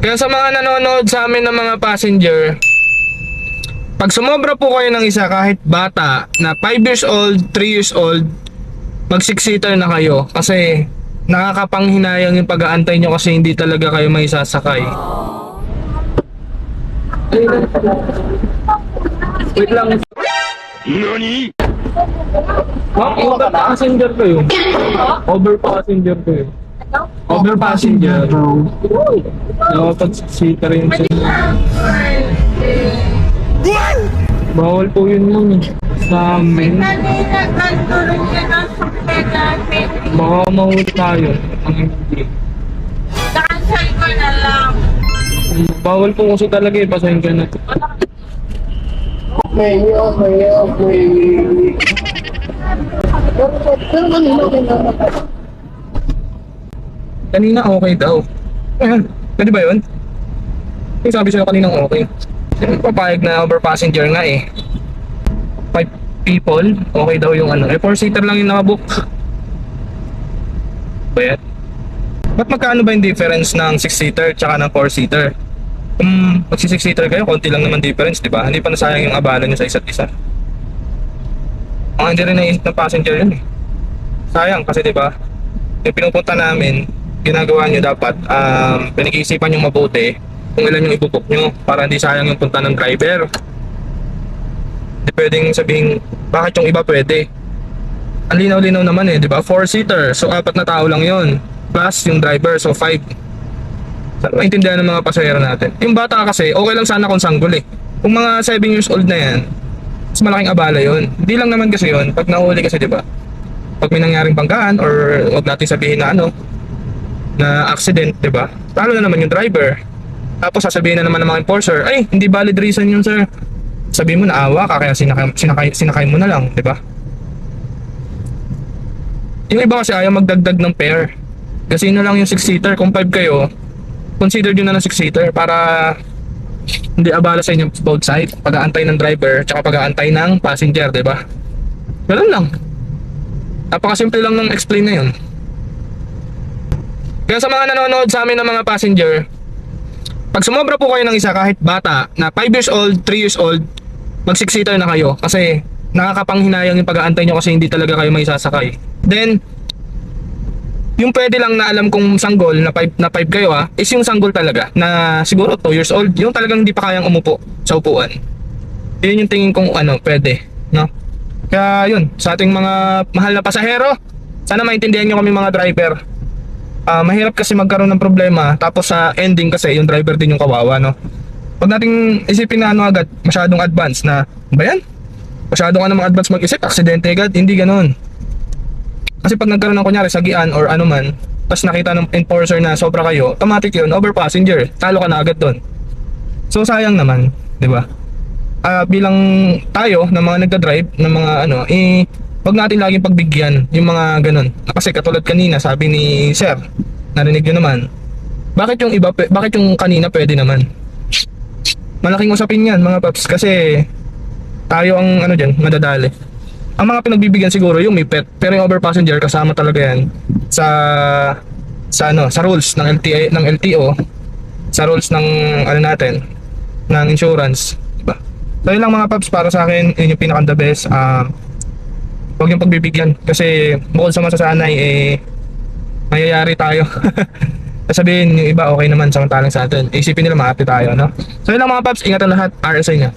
Kaya sa mga nanonood sa amin ng mga passenger, pag sumobra po kayo ng isa kahit bata na 5 years old, 3 years old, mag 6-seater na kayo kasi nakakapanghinayang yung pag-aantay nyo kasi hindi talaga kayo may sasakay. Wait lang. NANI?! Ma'am, over passenger kayo. Over passenger kayo. Over passenger. Dapat 6-seater yun siya. Bawal po yun yun sa amin. Baka mahuli tayo. Ang hindi. Cancel ko na lang. Bawal po kasi talaga eh. Pasahin ka na. Okay. Pero kanina okay na. Kanina okay daw. Ayan. Pwede ba yun? Yung sabi sa'yo kaninang okay. Papayag na over passenger nga eh. 5 people, okay daw yung ano. Eh 4-seater lang yung nakabook. Bayad. Ba't magkano ba yung difference ng 6-seater tsaka ng 4-seater? Kung mag 6-seater kayo, konti lang naman difference, di ba? Hindi pa nasayang yung abala nyo sa isa't isa. Mga hindi rin naisip ng passenger yun eh. Sayang kasi di ba? Yung pinupunta namin, ginagawa nyo dapat, pinag-iisipan nyo mabuti kung ilan yung ibubuk nyo para hindi sayang yung punta ng driver. Hindi pwedeng sabihin, bakit yung iba pwede? Ang linaw-linaw naman eh, di ba? 4-seater, so 4 na tao lang yon plus yung driver, so 5. Sana maintindihan ng mga pasahero natin. Yung bata kasi, okay lang sana kung sanggol eh. Kung mga 7 years old na yan, mas malaking abala yon. Hindi lang naman kasi yon pag nahuli kasi di ba? Pag may nangyaring banggaan or wag natin sabihin na ano, na accident, di ba? Talo na naman yung driver. Tapos sasabihin na naman ng mga enforcer, ay, hindi valid reason yun sir. Sabihin mo naawa ka kaya sinakay mo na lang, di ba? Yung iba kasi ayaw magdagdag ng fare. Kasi lang yung 6-seater, kung 5 kayo, consider nyo na ng 6-seater para hindi abala sa inyo both side. Pag-aantay ng driver, tsaka pag-aantay ng passenger, di ba? Ganun lang. Napakasimple lang ng explain na yun. Kaya sa mga nanonood sa amin ng mga passenger, pag sumobra po kayo ng isa kahit bata na 5 years old, 3 years old, mag 6-seater na kayo kasi nakakapanghinayang yung pag-aantay nyo kasi hindi talaga kayo may sasakay. Then, yung pwede lang na alam kong sanggol na 5 kayo is yung sanggol talaga na siguro 2 years old, yung talagang hindi pa kayang umupo sa upuan. Yun yung tingin kong ano, pwede, no? Kaya yun, sa ating mga mahal na pasahero, sana maintindihan nyo kami mga driver. Mahirap kasi magkaroon ng problema tapos sa ending kasi yung driver din yung kawawa, no? Pag nating isipin na ano agad, masyadong advance na, ba yan? Masyado ka namang advance mag-isip, aksidente agad, hindi ganun. Kasi pag nagkaroon ng kunyari sagian or ano man, tapos nakita ng enforcer na sobra kayo, automatic yun, over passenger, talo ka na agad doon. So sayang naman, di ba? Bilang tayo na mga nagda-drive, ng mga ano, wag natin laging pagbigyan yung mga ganun. Kasi katulad kanina, sabi ni Sir, narinig nyo naman, bakit yung iba, bakit yung kanina pwede naman? Malaking usapin yan mga paps, kasi tayo ang ano dyan, madadali. Ang mga pinagbibigyan siguro yung may pet, pero yung over passenger kasama talaga yan sa rules ng LTO, sa rules ng ano natin, ng insurance, diba? So yun lang mga paps, para sa akin yun yung pinaka the best. Huwag yung pagbibigyan kasi bukod sa masasanay mayayari tayo. Sabihin yung iba okay naman samantalang sa atin, isipin nila maarte tayo, no? So yun lang mga paps, ingatan lahat, RSA nga.